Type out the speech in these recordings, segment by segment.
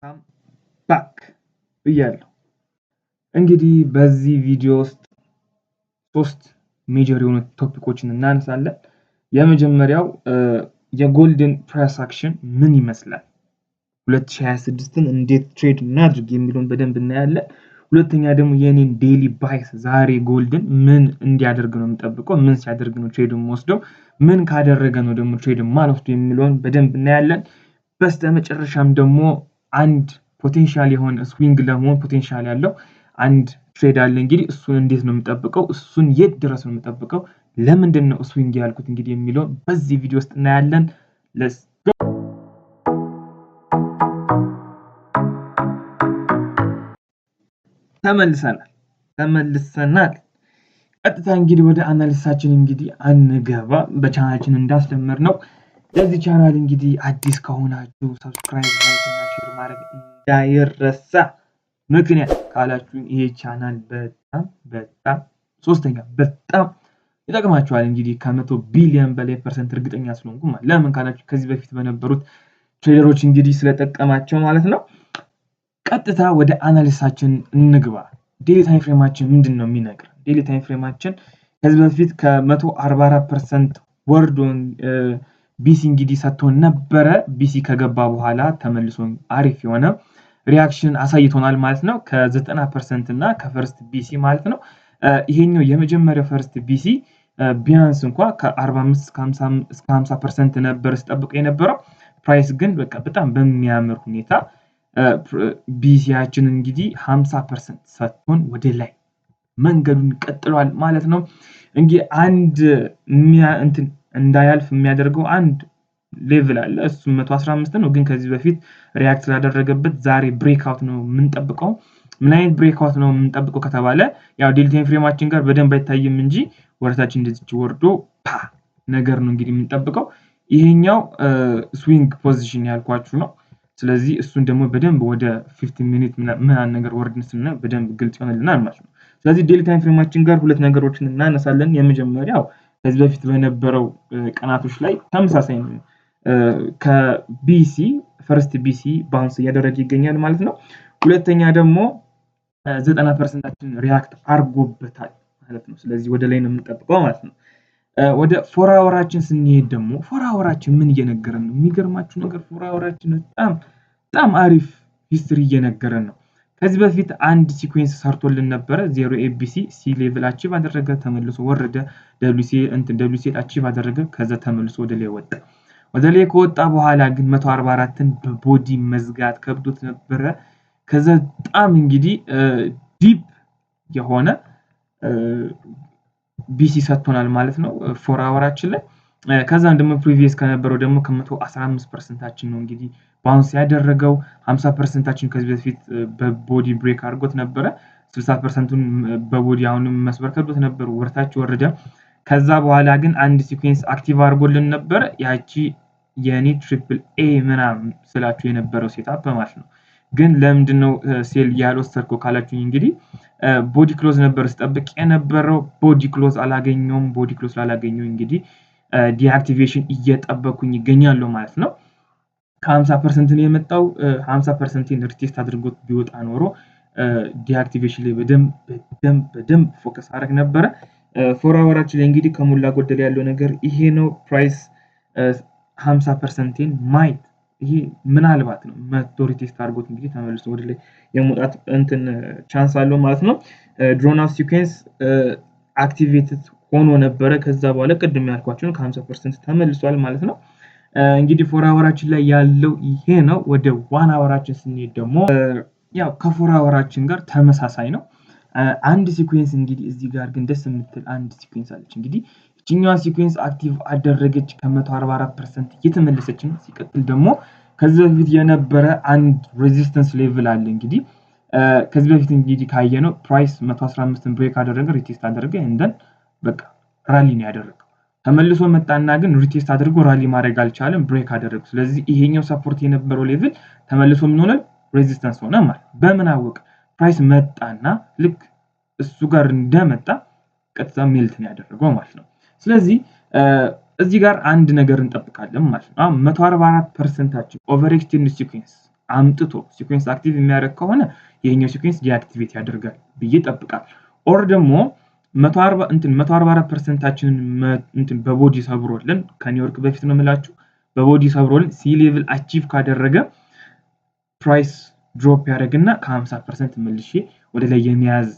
ካም ባክ ብያለሁ። እንግዲህ በዚህ ቪዲዮ ውስጥ ሶስት ሜጀር የሆኑ ቶፒኮችን እናነሳለን። የመጀመሪያው የጎልደን ፕራይስ አክሽን ምን ይመስላል፣ 2026ን እንዴት ትሬድ እናድርግ የሚለውን በደንብ እናያለን። ሁለተኛ ደግሞ የኔን ዴይሊ ባይስ ዛሬ ጎልድን ምን እንዲያደርግ ነው የምጠብቀው፣ ምን ሲያደርግ ነው ትሬድን ወስደው፣ ምን ካደረገ ነው ደግሞ ትሬድን ማልወስደው የሚለውን በደንብ እናያለን። በስተመጨረሻም ደግሞ አንድ ፖቴንሻል የሆነ ስዊንግ ለመሆን ፖቴንሻል ያለው አንድ ትሬድ አለ። እንግዲህ እሱን እንዴት ነው የምጠብቀው፣ እሱን የት ድረስ ነው የምጠብቀው፣ ለምንድን ነው ስዊንግ ያልኩት እንግዲህ የሚለውን በዚህ ቪዲዮ ውስጥ እናያለን። ለስ ተመልሰናል። ቀጥታ እንግዲህ ወደ አናሊሲሳችን እንግዲህ አንገባ። በቻናላችን እንዳስደመር ነው ለዚህ ቻናል እንግዲህ አዲስ ከሆናችሁ ሰብስክራይብ፣ ላይክ እና ሼር ማድረግ እንዳይረሳ። ምክንያት ካላችሁ ይሄ ቻናል በጣም ይጠቅማችኋል። እንግዲህ ከ100 ቢሊዮን በላይ ፐርሰንት እርግጠኛ ስለሆንኩ ማለት ለምን ካላችሁ ከዚህ በፊት በነበሩት ትሬደሮች እንግዲህ ስለጠቀማቸው ማለት ነው። ቀጥታ ወደ አናሊሲሳችን እንግባ። ዴሊ ታይም ፍሬማችን ምንድነው የሚነግረን? ዴሊ ታይም ፍሬማችን ከዚህ በፊት ከ144% ወርዶን ቢሲ እንግዲህ ሰጥቶን ነበረ። ቢሲ ከገባ በኋላ ተመልሶ አሪፍ የሆነ ሪያክሽን አሳይቶናል ማለት ነው። ከ90% እና ከፈርስት ቢሲ ማለት ነው። ይሄኛው የመጀመሪያው ፈርስት ቢሲ ቢያንስ እንኳን ከ45 እስከ 50% ነበር ሲጠብቅ የነበረው። ፕራይስ ግን በቃ በጣም በሚያምር ሁኔታ ቢሲያችን እንግዲህ 50% ሰጥቶን ወደ ላይ መንገዱን ቀጥሏል ማለት ነው። እንግዲህ አንድ እንትን እንዳያልፍ የሚያደርገው አንድ ሌቭል አለ። እሱ 115 ነው። ግን ከዚህ በፊት ሪያክት ስላደረገበት ዛሬ ብሬክአውት ነው የምንጠብቀው። ምን አይነት ብሬክአውት ነው የምንጠብቀው ከተባለ ያው ዴሊ ታይም ፍሬማችን ጋር በደንብ አይታይም እንጂ ወርታችን እንደዚህ ወርዶ ነገር ነው እንግዲህ የምንጠብቀው። ይሄኛው ስዊንግ ፖዚሽን ያልኳችሁ ነው። ስለዚህ እሱን ደግሞ በደንብ ወደ 15 ሚኒት ምን ነገር ወርድን ስናይ በደንብ ግልጽ ይሆንልናል ማለት ነው። ስለዚህ ዴሊ ታይም ፍሬማችን ጋር ሁለት ነገሮችን እናነሳለን። የመጀመሪያው ከዚህ በፊት በነበረው ቀናቶች ላይ ተመሳሳይ ነው። ከቢሲ ፈርስት ቢሲ ባውንስ እያደረገ ይገኛል ማለት ነው። ሁለተኛ ደግሞ 90%ችን ሪያክት አርጎበታል ማለት ነው። ስለዚህ ወደ ላይ ነው የምንጠብቀው ማለት ነው። ወደ 4 አወራችን ስንሄድ ደግሞ 4 አወራችን ምን እየነገረን ነው? የሚገርማችሁ ነገር 4 አወራችን በጣም አሪፍ ሂስትሪ እየነገረን ነው። ከዚህ በፊት አንድ ሲኩዌንስ ሰርቶልን ነበረ። 0 ኤቢሲ ሲ ሌቭል አቺቭ አደረገ፣ ተመልሶ ወረደ። ደብሊሲ አቺቭ አደረገ፣ ከዛ ተመልሶ ወደ ላይ ወጣ። ወደ ላይ ከወጣ በኋላ ግን 144ን በቦዲ መዝጋት ከብዶት ነበረ። ከዛ በጣም እንግዲህ ዲፕ የሆነ ቢሲ ሰጥቶናል ማለት ነው 4 አወራችን ላይ። ከዛም ደግሞ ፕሪቪየስ ከነበረው ደግሞ ከ115%ችን ነው እንግዲህ ባውንስ ያደረገው። 50%ችን ከዚህ በፊት በቦዲ ብሬክ አድርጎት ነበረ። 60%ቱን በቦዲ አሁንም መስበር ከብዶት ነበር፣ ወርታች ወረደ። ከዛ በኋላ ግን አንድ ሲኩዌንስ አክቲቭ አድርጎልን ነበር። ያቺ የኔ ትሪፕል ኤ ምናምን ስላችሁ የነበረው ሴትአፕ ማለት ነው። ግን ለምንድነው ሴል ያልወሰድከው ካላችሁኝ እንግዲህ ቦዲ ክሎዝ ነበር ስጠብቅ የነበረው። ቦዲ ክሎዝ አላገኘውም። ቦዲ ክሎዝ ስላላገኘው እንግዲህ ዲአክቲቬሽን እየጠበኩኝ ይገኛለሁ ማለት ነው። ከ50% ነው የመጣው። 50%ን ሪቴስት አድርጎት ቢወጣ ኖሮ ዲአክቲቬሽን ላይ በደንብ ፎከስ አደረግ ነበረ። 4 አወራችን ላይ እንግዲህ ከሞላ ጎደል ያለው ነገር ይሄ ነው። ፕራይስ 50%ን ማየት ይሄ ምናልባት ነው መቶ ሪቴስት አድርጎት እንግዲህ ተመልሶ ወደ ላይ የመውጣት እንትን ቻንስ አለው ማለት ነው። ድሮን አውት ሲኩዌንስ አክቲቬትድ ሆኖ ነበረ። ከዛ በኋላ ቅድም ያልኳችሁ ከ50% ተመልሷል ማለት ነው። እንግዲህ 4 አወራችን ላይ ያለው ይሄ ነው። ወደ 1 አወራችን ስንሄድ ደግሞ ያው ከ4 አወራችን ጋር ተመሳሳይ ነው። አንድ ሲኩዌንስ እንግዲህ እዚህ ጋር ግን ደስ የምትል አንድ ሲኩዌንስ አለች። እንግዲህ እቺኛዋ ሲኩዌንስ አክቲቭ አደረገች ከ144% እየተመለሰች ነው። ሲቀጥል ደግሞ ከዚህ በፊት የነበረ አንድ ሬዚስተንስ ሌቭል አለ። እንግዲህ ከዚህ በፊት እንግዲህ ካየነው ፕራይስ 115ን ብሬክ አደረገ፣ ሪቴስት አደረገ፣ እንደን በቃ ራሊ ነው ያደረገው። ተመልሶ መጣና ግን ሪቴስት አድርጎ ራሊ ማድረግ አልቻለም፣ ብሬክ አደረገ። ስለዚህ ይሄኛው ሰፖርት የነበረው ሌቭል ተመልሶ ምን ሆነ? ሬዚስተንስ ሆነ ማለት። በምን አወቅ? ፕራይስ መጣና ልክ እሱ ጋር እንደመጣ ቀጥታ ሜልት ነው ያደረገው ማለት ነው። ስለዚህ እዚህ ጋር አንድ ነገር እንጠብቃለን ማለት ነው። 144%ችን ኦቨር ኤክስቴንድ ሲኩዌንስ አምጥቶ ሲኩዌንስ አክቲቭ የሚያደርግ ከሆነ ይሄኛው ሲኩዌንስ ዲአክቲቬት ያደርጋል ብዬ ጠብቃል። ኦር ደግሞ 144%ታችንን በቦዲ ሰብሮልን ከኒውዮርክ በፊት ነው የምላችሁ በቦዲ ሰብሮልን ሲ ሌቭል አቺቭ ካደረገ ፕራይስ ድሮፕ ያደርግና ከ50% መልሼ ወደ ላይ የሚያዝ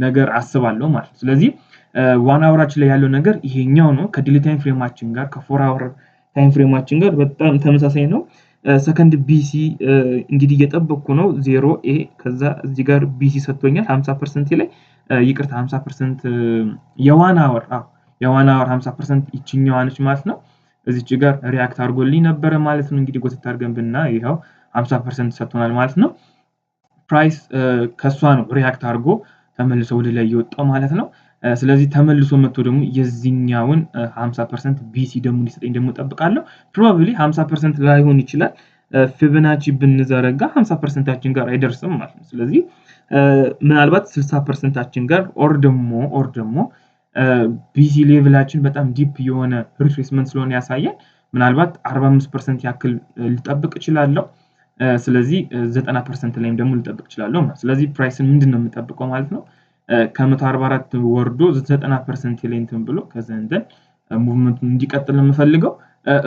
ነገር አስባለሁ ማለት ነው። ስለዚህ 1 አወራችን ላይ ያለው ነገር ይሄኛው ነው። ከዴሊ ታይም ፍሬማችን ጋር ከ4 አወር ታይም ፍሬማችን ጋር በጣም ተመሳሳይ ነው። ሰከንድ ቢሲ እንግዲህ እየጠበቅኩ ነው 0 ኤ ከዛ እዚህ ጋር ቢሲ ሰጥቶኛል 50% ላይ ይቅርታ 50% የ1 አወር የ1 አወር 50% ይችኛዋ ነች ማለት ነው። እዚች ጋር ሪአክት አድርጎልኝ ነበር ማለት ነው። እንግዲህ ጎትት አድርገን ብናይ ይሄው 50% ሰጥቶናል ማለት ነው። ፕራይስ ከሷ ነው ሪአክት አድርጎ ተመልሶ ወደ ላይ እየወጣው ማለት ነው። ስለዚህ ተመልሶ መጥቶ ደግሞ የዚህኛውን 50% ቢሲ ደግሞ እንዲሰጠኝ ደግሞ ጠብቃለሁ። ፕሮባብሊ 50% ላይሆን ይችላል። ፊቦናቺ ብንዘረጋ 50%ታችን ጋር አይደርስም ማለት ነው። ስለዚህ ምናልባት 60%ታችን ጋር ኦር ደግሞ ቢሲ ሌቭላችን በጣም ዲፕ የሆነ ሪትሬስመንት ስለሆነ ያሳያል። ምናልባት 45% ያክል ልጠብቅ እችላለሁ። ስለዚህ 90% ላይም ደግሞ ልጠብቅ እችላለሁ ማለት ነው። ስለዚህ ፕራይስን ምንድነው የምጠብቀው ማለት ነው? ከ144 ወርዶ 90% ላይ እንትን ብሎ ከዛ እንደን ሙቭመንቱን እንዲቀጥል ነው የምፈልገው።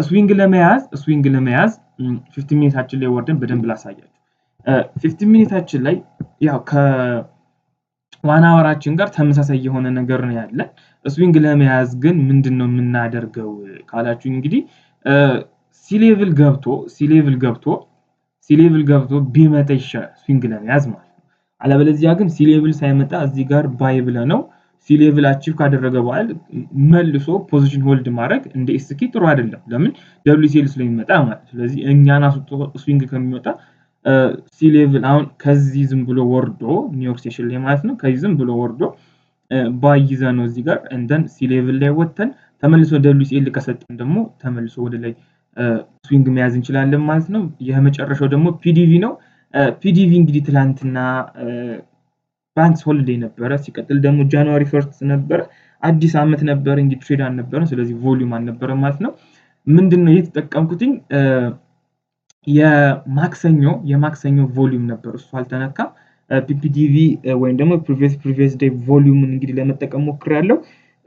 ስዊንግ ለመያዝ 15 ሚኒታችን ላይ ወርደን በደንብ ላሳያችሁ። 15 ሚኒታችን ላይ ያው ከ1 አወራችን ጋር ተመሳሳይ የሆነ ነገር ነው ያለ። ስዊንግ ለመያዝ ግን ምንድነው የምናደርገው ካላችሁ እንግዲህ ሲ ሌቭል ገብቶ ቢመጣ ይሻላል ስዊንግ ለመያዝ ማለት ነው። አለበለዚያ ግን ሲ ሌቭል ሳይመጣ እዚህ ጋር ባይ ብለነው ሲ ሌቭል አቺቭ ካደረገ በኋላ መልሶ ፖዚሽን ሆልድ ማድረግ እንደ ኤስኪ ጥሩ አይደለም። ለምን ደብሊው ስለሚመጣ ማለት። ስለዚህ እኛን አስወጥቶ ስዊንግ ከሚመጣ ሲ ሌቭል አሁን ከዚህ ዝም ብሎ ወርዶ ኒውዮርክ ስቴሽን ላይ ማለት ነው ከዚህ ዝም ብሎ ወርዶ ባይ ይዘነው እዚህ ጋር እንደን ሲ ሌቭል ላይ ወተን ተመልሶ ደብሊው ከሰጠን ደግሞ ተመልሶ ወደ ላይ ስዊንግ መያዝ እንችላለን ማለት ነው። የመጨረሻው ደግሞ ፒዲቪ ነው። ፒዲቪ እንግዲህ ትላንትና ባንክስ ሆሊዴይ ነበረ። ሲቀጥል ደግሞ ጃንዋሪ 1 ነበረ። አዲስ አመት ነበረ እንግዲህ ትሬድ አልነበረም። ስለዚህ ቮሊዩም አልነበረም ማለት ነው። ምንድነው የተጠቀምኩትኝ የማክሰኞ ቮሊዩም ነበር እሱ አልተነካም። ፒፒዲቪ ወይም ደግሞ ፕሪቪየስ ዴይ ቮሊዩምን እንግዲህ ለመጠቀም ሞክሬያለሁ።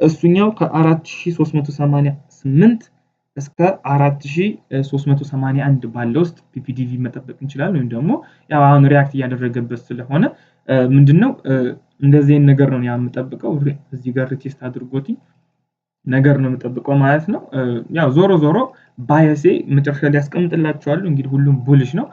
እሱኛው ከ4388 እስከ 4381 ባለው ውስጥ ፒፒዲቪ መጠበቅ እንችላለን። ወይም ደግሞ ያው አሁን ሪአክት እያደረገበት ስለሆነ ምንድነው እንደዚህ ነገር ነው የምጠብቀው። እዚህ ጋር ቴስት አድርጎት ነገር ነው የምጠብቀው ማለት ነው። ያው ዞሮ ባይሴ መጨረሻ ላይ ያስቀምጥላችኋለሁ። እንግዲህ ሁሉም ቡሊሽ ነው።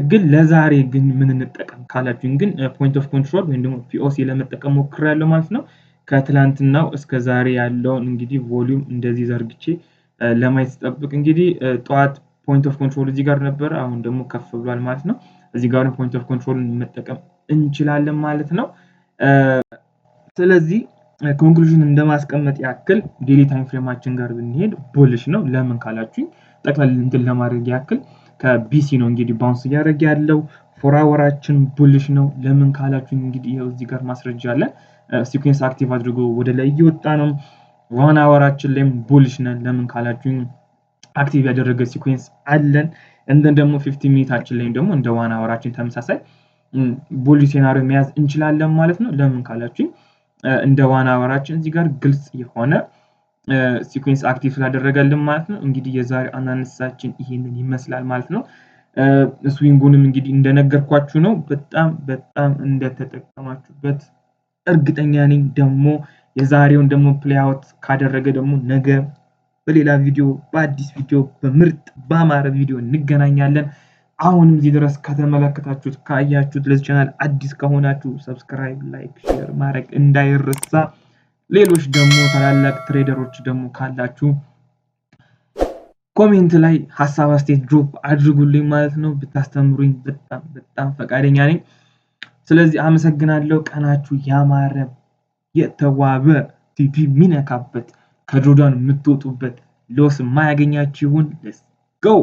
ግን ለዛሬ ግን ምን እንጠቀም ካላችሁኝ ግን ፖይንት ኦፍ ኮንትሮል ወይም ደግሞ ፒኦሲ ለመጠቀም ሞክሬያለሁ ማለት ነው። ከትላንትናው እስከ ዛሬ ያለውን እንግዲህ ቮሊዩም እንደዚህ ዘርግቼ ለማየት ተጠብቅ። እንግዲህ ጧት ፖይንት ኦፍ ኮንትሮል እዚህ ጋር ነበር። አሁን ደግሞ ከፍ ብሏል ማለት ነው። እዚህ ጋር ፖይንት ኦፍ ኮንትሮል መጠቀም እንችላለን ማለት ነው። ስለዚህ ኮንክሉዥን እንደማስቀመጥ ያክል ዴሊ ታይም ፍሬማችን ጋር ብንሄድ ቡሊሽ ነው። ለምን ካላችሁኝ ጠቅላላ እንትን ለማድረግ ያክል ከቢሲ ነው እንግዲህ ባውንስ እያደረገ ያለው። 4 አወራችን ቡሊሽ ነው። ለምን ካላችሁኝ እንግዲህ ይሄው እዚህ ጋር ማስረጃ አለ። ሲኩዌንስ አክቲቭ አድርጎ ወደ ላይ እየወጣ ነው። 1 አወራችን ላይም ቡሊሽ ነን። ለምን ካላችሁኝ አክቲቭ ያደረገ ሲኩዌንስ አለን። እንደን ደግሞ 15 ሚኒታችን ላይ ደግሞ እንደ 1 አወራችን ተመሳሳይ ቡሊሽ ሴናሪዮ መያዝ እንችላለን ማለት ነው። ለምን ካላችሁኝ እንደ 1 አወራችን እዚህ ጋር ግልጽ የሆነ ሲኩዌንስ አክቲቭ ስላደረገልን ማለት ነው። እንግዲህ የዛሬ አናሊሲሳችን ይሄንን ይመስላል ማለት ነው። ስዊንጉንም እንግዲህ እንደነገርኳችሁ ነው። በጣም እንደተጠቀማችሁበት እርግጠኛ ነኝ። ደግሞ የዛሬውን ደግሞ ፕሌይ አውት ካደረገ ደግሞ ነገ በሌላ ቪዲዮ በአዲስ ቪዲዮ በምርጥ ባማረ ቪዲዮ እንገናኛለን። አሁንም እዚህ ድረስ ከተመለከታችሁት ካያችሁት ለዚህ ቻናል አዲስ ከሆናችሁ ሰብስክራይብ፣ ላይክ፣ ሼር ማድረግ እንዳይረሳ። ሌሎች ደግሞ ታላላቅ ትሬደሮች ደግሞ ካላችሁ ኮሜንት ላይ ሐሳብ አስተያየት ድሮፕ አድርጉልኝ ማለት ነው። ብታስተምሩኝ በጣም ፈቃደኛ ነኝ። ስለዚህ አመሰግናለሁ። ቀናችሁ ያማረ የተዋበ ቲፒ ሚነካበት ከጆርዳን የምትወጡበት ሎስ የማያገኛችሁ ይሁን። ሌትስ ጎ